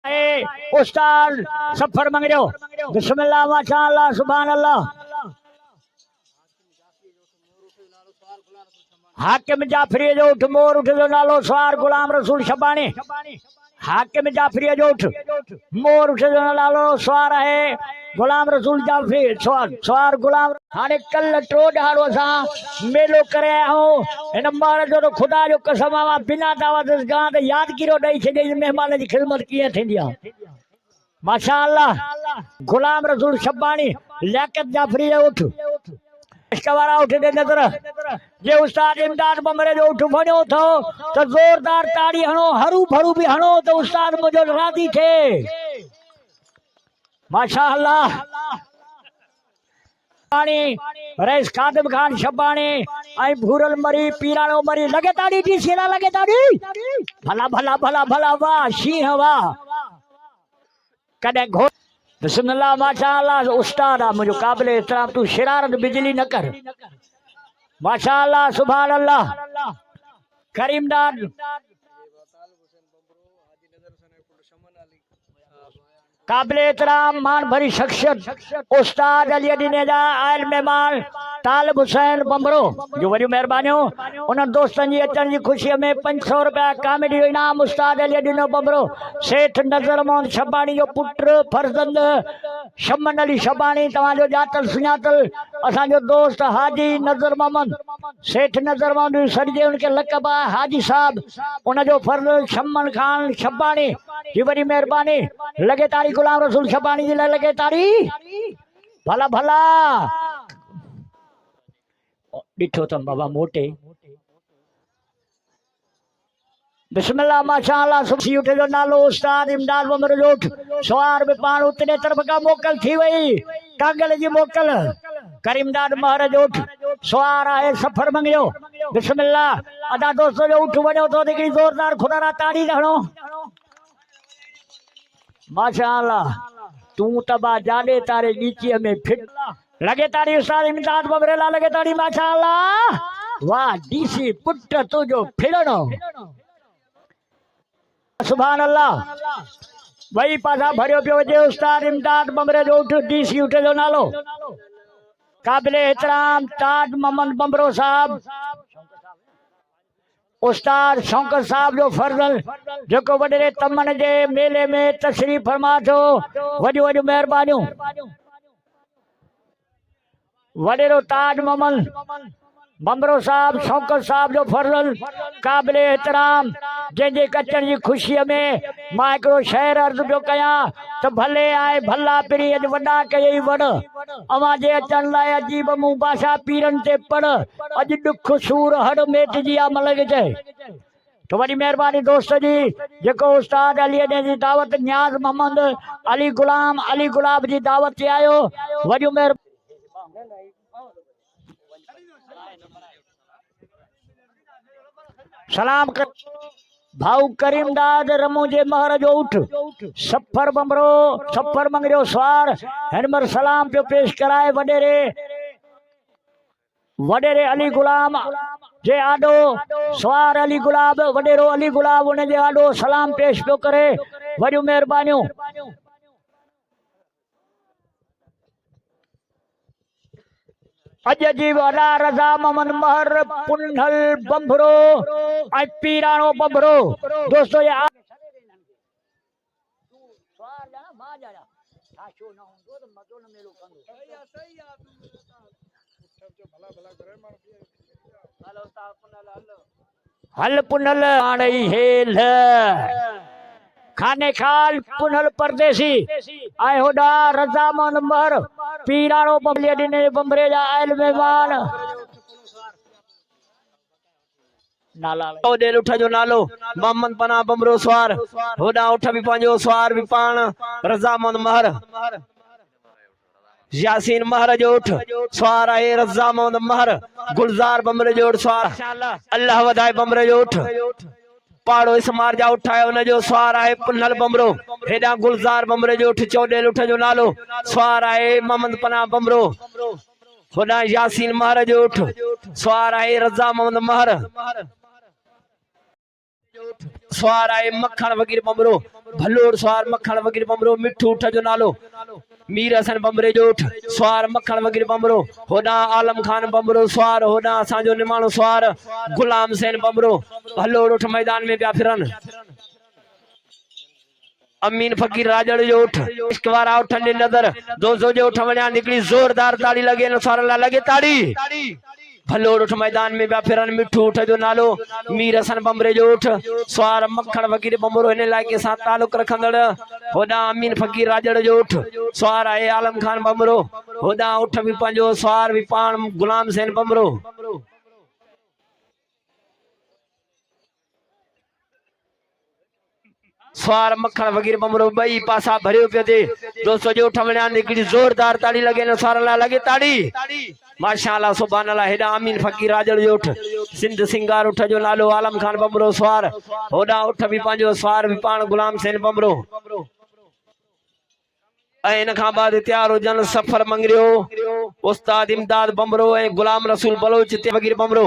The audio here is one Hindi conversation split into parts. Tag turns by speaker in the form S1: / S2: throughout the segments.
S1: उस्ताद सफर मंगो बिस्मिल्लाह माशाअल्लाह सुभान अल्लाह। हाकिम जाफरी जो उठ मोर उठ जो नालो सवार गुलाम रसूल शबानी। हाकिम जाफरी जो उठ मोर उठ जो नालो सवार है गुलाम रसूल जाफरी सवार गुलाम। हाने कल टो ॾाड़ो सा मेलो करे आयो इन मार जो खुदा जो कसम आ बिना दावत गां त यादगिरो ॾेई छॾे मेहमान जी खिदमत कीअं थींदी आहे। माशाअल्लाह गुलाम रसूल शबानी लियाकत जाफरी जो उठ वारा उठ दे नजर जे उस्ताद इमदाद बमरे जो उठ वणो थो तो जोरदार ताड़ी हणो हरू भरू भी हणो तो उस्ताद मुझो राजी थे। माशाअल्लाह रईस कादिम खान शबानी आई भूरल मरी पीराणो मरी लगे ताड़ी दी सीना लगे ताड़ी भला भला भला भला वाह शीह वाह कदे घो बिस्मिल्लाह माशाअल्लाह उस्ताद आ मुझो काबिल एहतराम तू शरारत बिजली न कर। माशाअल्लाह सुभान अल्लाह करीमदार काबिल एहतराम मान भरी शख्सियत उस्ताद अली अदीनेजा आयल मेहमान तालिब हुसैन बमरो जो वरी मेहरबानियों उन दोस्तन जी अचण जी खुशी में 500 रुपया कॉमेडी जो इनाम उस्ताद अली अदीनो बमरो सेठ नजर मोहन शबानी जो पुत्र फरजंद शमन अली शबानी तवाजो जातल सुञातल असांजो दोस्त हाजी नजर मोहम्मद सेठ नजर मोहम्मद सॾिजे उनके लक़ब आहे हाजी साहब उनजो फर्ज़ शमन खान शबानी जी वरी मेहरबानी लगे तारी गुलाम रसूल शबानी जी लगे तारी भला भला डिठो तम बाबा मोटे बिस्मिल्लाह माशाअल्लाह सुखी उठे जो नालो उस्ताद इमदाद बमर जो उठ सवार में पाण उतने तरफ का मोकल थी वई कागल जी मोकल करीमदाद महर जो उठ सवार है सफर मंगो बिस्मिल्लाह अदा दोस्तों जो उठ वणो तो हिकिड़ी जोरदार खुदा ताड़ी हणो। माशाअल्लाह तू तबा जाने तारे नीचे में फिट लगे तारी उस्ताद इमदाद बमरे ला लगे तारी माशाअल्लाह वाह डीसी पुट तुझो फिरनो सुभान अल्लाह वही पासा भरियो पियो जे उस्ताद इमदाद बमरे जो उठ डीसी उठे जो नालो काबिल एहतराम ताज मोहम्मद बमरो साहब उस्ताद शौकत साहब जो फर्जल जो वडे तमन जे मेले में तशरीफ फरमा थो वॾियूं वॾियूं मेहरबानियूं वडेरो ताज मोहम्मद बमरो साहब शौकत साहब जो फर्जल काबिल एहतराम जंहिंजे अचण जी खुशीअ में मां हिकिड़ो शहर अर्ज़ पियो कयां त भले आए भला पिरी अॼु वॾा कयई वण अवां जे अचण लाइ अजीब मूं भाषा पीरनि ते पढ़ अॼु ॾुख सूर हड़ मेटजी आहे मलग चए तो वॾी महिरबानी दोस्त जी जेको उस्ताद अली जी दावत न्याज़ मोहम्मद अली गुलाब जी दावत ते आयो वॾियूं महिरबानी सलाम कर भाऊ करीमदाद रमू जे महर जो उठ सफर बमरो सफर मंगरो सवार हिनमर सलाम पियो पेश कराए वडेरे अली गुलाम जे आडो सवार अली गुलाब वडेरो अली गुलाब उन जे आडो सलाम पेश पियो करे वॾियूं मेहरबानियूं अज जी वॾा रज़ा मोहम्मद महर पुनल बंभरो ऐं पीराणो बंभरो दोस्तों ये हल पुनल आणे हेल खाने खाल पुनल परदेसी आए होडा रज़ा मोहम्मद महर पीराणो बमरे जा आयल मेहमान नाला ओडे उठ जो नालो मोहम्मद पना बमरो सवार होडा उठ भी पंजो सवार भी पाण रज़ा मोहम्मद महर यासीन महर जो उठ सवार आहे रज़ा मोहम्मद महर गुलजार बमरे जो उठ सवार अल्लाह वधाए बमरे जो उठ पाड़ो इसमार जा उठाए उन जो सवार आहे पुनल बमरो हेडा गुलजार बमरे जो उठ चौडेल उठ जो नालो सवार आहे मोहम्मद पना बमरो होडा यासीन महर जो उठ सवार आहे रज़ा मोहम्मद महर सवार आहे मखण वकील बमरो
S2: भलोड़ स्वार मखण वगैरह बमरो मिठू उठ जो नालो मीर हसन बमरे जो उठ स्वार मखण वगैरह बमरो होदा आलम खान बमरो स्वार होदा असांजो निमाणो स्वार गुलाम सेन बमरो भलोड़ उठ मैदान में पिया फिरन अमीन फकीर राजड़ जो उठ इश्क वारा उठन दी नजर दोस्तों जो उठ वणिया निकली जोरदार ताड़ी लगे न स्वार ला लगे ताड़ी भलोड़ उठ मैदान में पिया फिरन मिठू उठ जो नालो मीर हसन बमरे जो उठ स्वार मखण वकीर बमरो इन इलाके सां तालुक रखंदड़ होदा अमीन फकीर राजड़ जो उठ स्वार आहे आलम खान बमरो होदा उठ भी पंहिंजो स्वार भी पाण गुलाम सेन बमरो स्वार मखण वगैरह बमरो बई पासा भरियो पियो थे दोस्तों जो ठमणिया निकली जोरदार ताड़ी लगे न स्वार ला लगे ताड़ी माशाअल्लाह सुभान अल्लाह हेडा अमीन फकीर राजड़ जो उठ सिंध सिंगार उठ जो नालो आलम खान बमरो स्वार होदा उठ भी पंहिंजो स्वार भी पाण गुलाम सेन बमरो इन खां बाद तैयार हुजन सफर मंगरियो उस्ताद इमदाद बमरो ऐं गुलाम रसूल बलोच ते वगैरह बमरो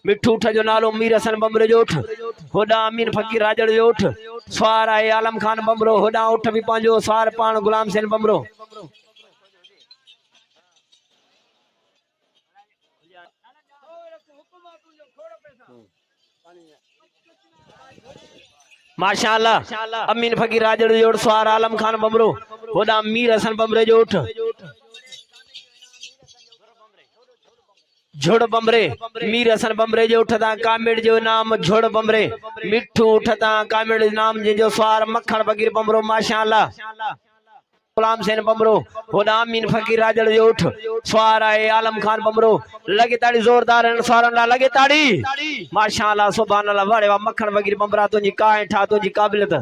S2: मिठू उठ जो नालो मीर हसन बमरे जो उठ होदा अमीन फकीर राजड़ जो उठ स्वार आहे आलम खान बमरो होदा उठ भी पंहिंजो स्वार पाण गुलाम सेन बमरो माशाअल्लाह अमीन फकीर राजड़ जो उठ स्वार आलम खान बमरो होदा मीर हसन बमरे जो उठ झोड़ बमरे मीर हसन बमरे जो उठता कामिड़ जो नाम झोड़ बमरे मिठू उठता कामिड़ नाम जो स्वार मखण वगैरह बमरो माशाअल्लाह गुलाम सेन बमरो होदा अमीन फकीर राजड़ जो उठ स्वार आहे आलम खान बमरो लगे ताड़ी जोरदार स्वारन ला लगे ताड़ी माशाअल्लाह सुभान अल्लाह वाड़े वा मखण वगैरह बमरा तुंहिंजी काए ठा तुंहिंजी काबिलियत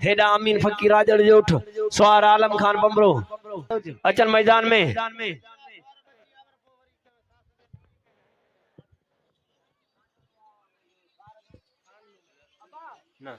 S2: हेडा अमीन फकीर राजड़ जो उठ स्वार आलम खान बमरो अचन मैदान में ना